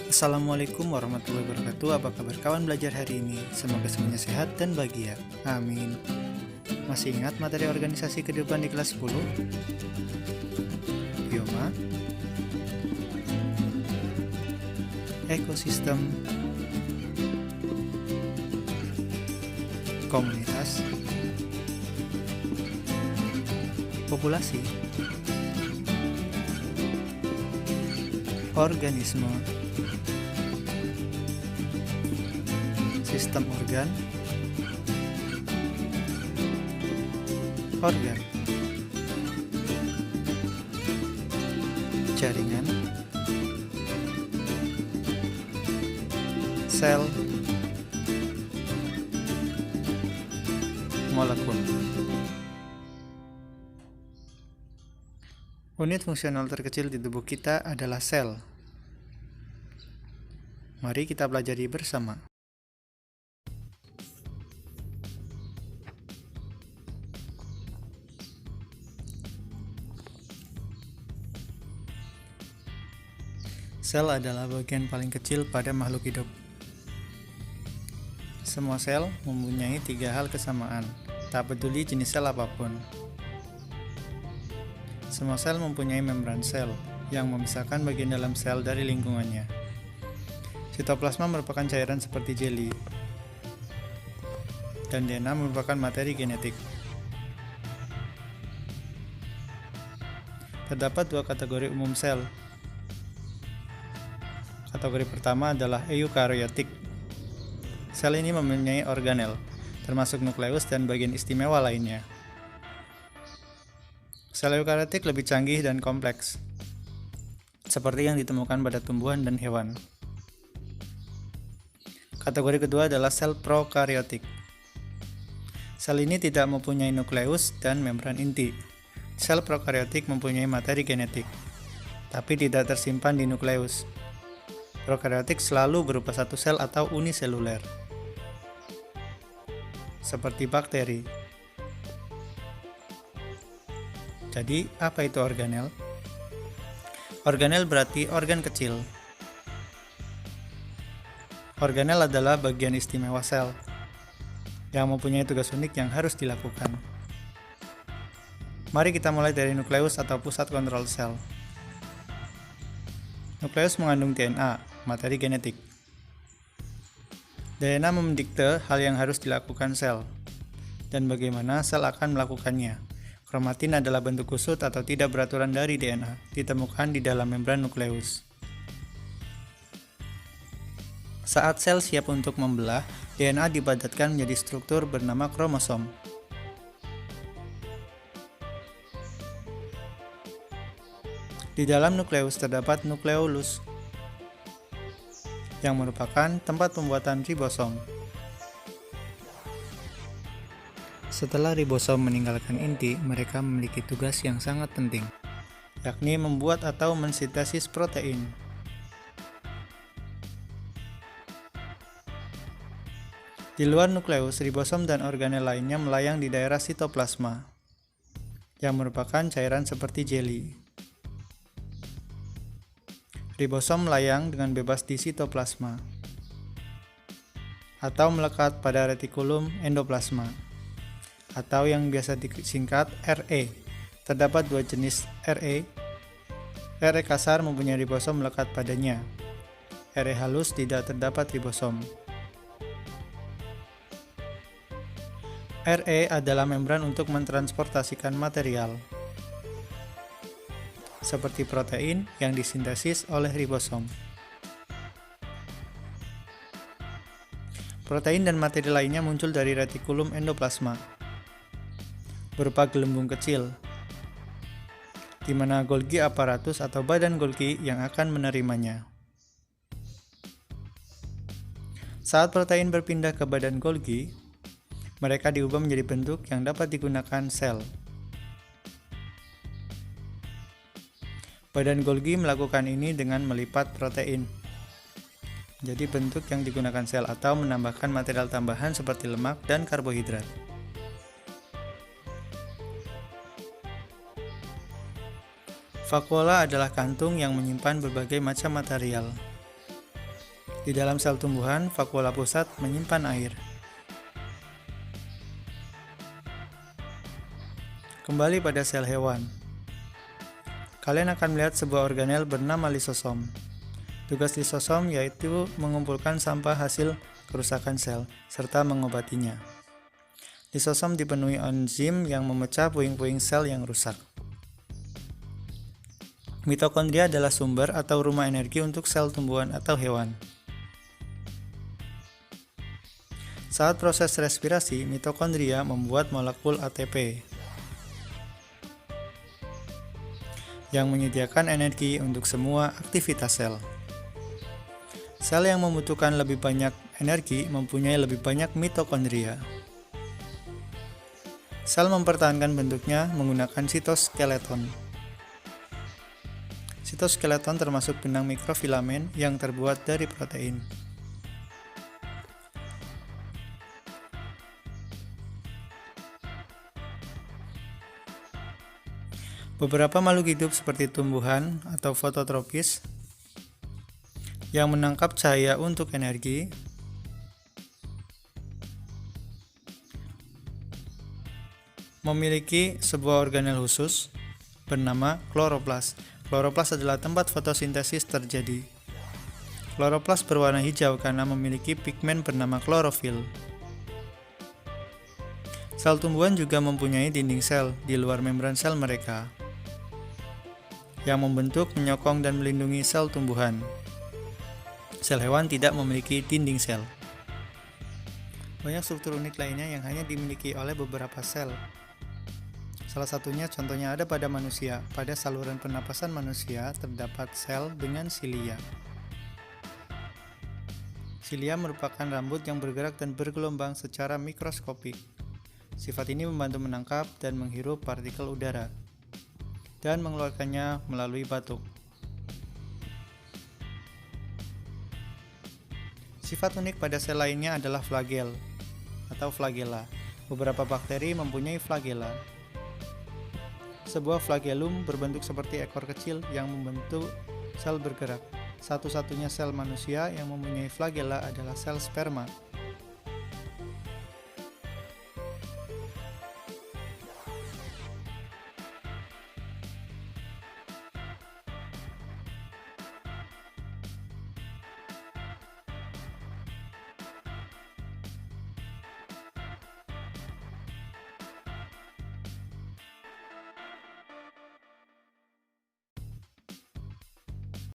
Assalamualaikum warahmatullahi wabarakatuh. Apa kabar kawan belajar hari ini? Semoga semuanya sehat dan bahagia. Amin. Masih ingat materi organisasi kehidupan di kelas 10? Bioma, ekosistem, komunitas, populasi, organisme, sistem organ, jaringan, sel, molekul. Unit fungsional terkecil di tubuh kita adalah sel. Mari kita pelajari bersama. Sel adalah bagian paling kecil pada makhluk hidup. Semua sel mempunyai 3 hal kesamaan, tak peduli jenis sel apapun. Semua sel mempunyai membran sel yang memisahkan bagian dalam sel dari lingkungannya. Sitoplasma merupakan cairan seperti jeli, dan DNA merupakan materi genetik. Terdapat 2 kategori umum sel. Kategori pertama adalah eukariotik. Sel ini mempunyai organel, termasuk nukleus dan bagian istimewa lainnya. Sel eukariotik lebih canggih dan kompleks, seperti yang ditemukan pada tumbuhan dan hewan. Kategori kedua adalah sel prokariotik. Sel ini tidak mempunyai nukleus dan membran inti. Sel prokariotik mempunyai materi genetik, tapi tidak tersimpan di nukleus. Prokariotik selalu berupa satu sel atau uniseluler, seperti bakteri. Jadi, apa itu organel? Organel berarti organ kecil. Organel adalah bagian istimewa sel yang mempunyai tugas unik yang harus dilakukan. Mari kita mulai dari nukleus atau pusat kontrol sel. Nukleus mengandung DNA, materi genetik. DNA mendikte hal yang harus dilakukan sel, dan bagaimana sel akan melakukannya. Kromatin adalah bentuk kusut atau tidak beraturan dari DNA, ditemukan di dalam membran nukleus. Saat sel siap untuk membelah, DNA dipadatkan menjadi struktur bernama kromosom. Di dalam nukleus terdapat nukleolus, yang merupakan tempat pembuatan ribosom. Setelah ribosom meninggalkan inti, mereka memiliki tugas yang sangat penting, yakni membuat atau mensintesis protein. Di luar nukleus, ribosom dan organel lainnya melayang di daerah sitoplasma, yang merupakan cairan seperti jeli. Ribosom melayang dengan bebas di sitoplasma, atau melekat pada retikulum endoplasma, atau yang biasa disingkat RE. Terdapat 2 jenis RE. RE kasar mempunyai ribosom melekat padanya. RE halus tidak terdapat ribosom. RE adalah membran untuk mentransportasikan material, seperti protein yang disintesis oleh ribosom. Protein dan materi lainnya muncul dari retikulum endoplasma, berupa gelembung kecil, di mana Golgi apparatus atau badan Golgi yang akan menerimanya. Saat protein berpindah ke badan Golgi, mereka diubah menjadi bentuk yang dapat digunakan sel. Badan Golgi melakukan ini dengan melipat protein jadi bentuk yang digunakan sel atau menambahkan material tambahan seperti lemak dan karbohidrat. Vakuola adalah kantung yang menyimpan berbagai macam material. Di dalam sel tumbuhan, vakuola pusat menyimpan air. Kembali pada sel hewan. Kalian akan melihat sebuah organel bernama lisosom. Tugas lisosom yaitu mengumpulkan sampah hasil kerusakan sel, serta mengobatinya. Lisosom dipenuhi enzim yang memecah puing-puing sel yang rusak. Mitokondria adalah sumber atau rumah energi untuk sel tumbuhan atau hewan. Saat proses respirasi, mitokondria membuat molekul ATP yang menyediakan energi untuk semua aktivitas sel. Sel yang membutuhkan lebih banyak energi mempunyai lebih banyak mitokondria. Sel mempertahankan bentuknya menggunakan sitoskeleton. Sitoskeleton termasuk benang mikrofilamen yang terbuat dari protein. Beberapa makhluk hidup seperti tumbuhan atau fototropis yang menangkap cahaya untuk energi, memiliki sebuah organel khusus bernama kloroplas. Kloroplas adalah tempat fotosintesis terjadi. Kloroplas berwarna hijau karena memiliki pigmen bernama klorofil. Sel tumbuhan juga mempunyai dinding sel di luar membran sel mereka, yang membentuk, menyokong, dan melindungi sel tumbuhan. Sel hewan tidak memiliki dinding sel. Banyak struktur unik lainnya yang hanya dimiliki oleh beberapa sel. Salah satunya contohnya ada pada manusia. Pada saluran pernapasan manusia terdapat sel dengan silia. Silia merupakan rambut yang bergerak dan bergelombang secara mikroskopik. Sifat ini membantu menangkap dan menghirup partikel udara dan mengeluarkannya melalui batuk. Sifat unik pada sel lainnya adalah flagel atau flagella. Beberapa bakteri mempunyai flagella. Sebuah flagellum berbentuk seperti ekor kecil yang membentuk sel bergerak. Satu-satunya sel manusia yang mempunyai flagella adalah sel sperma.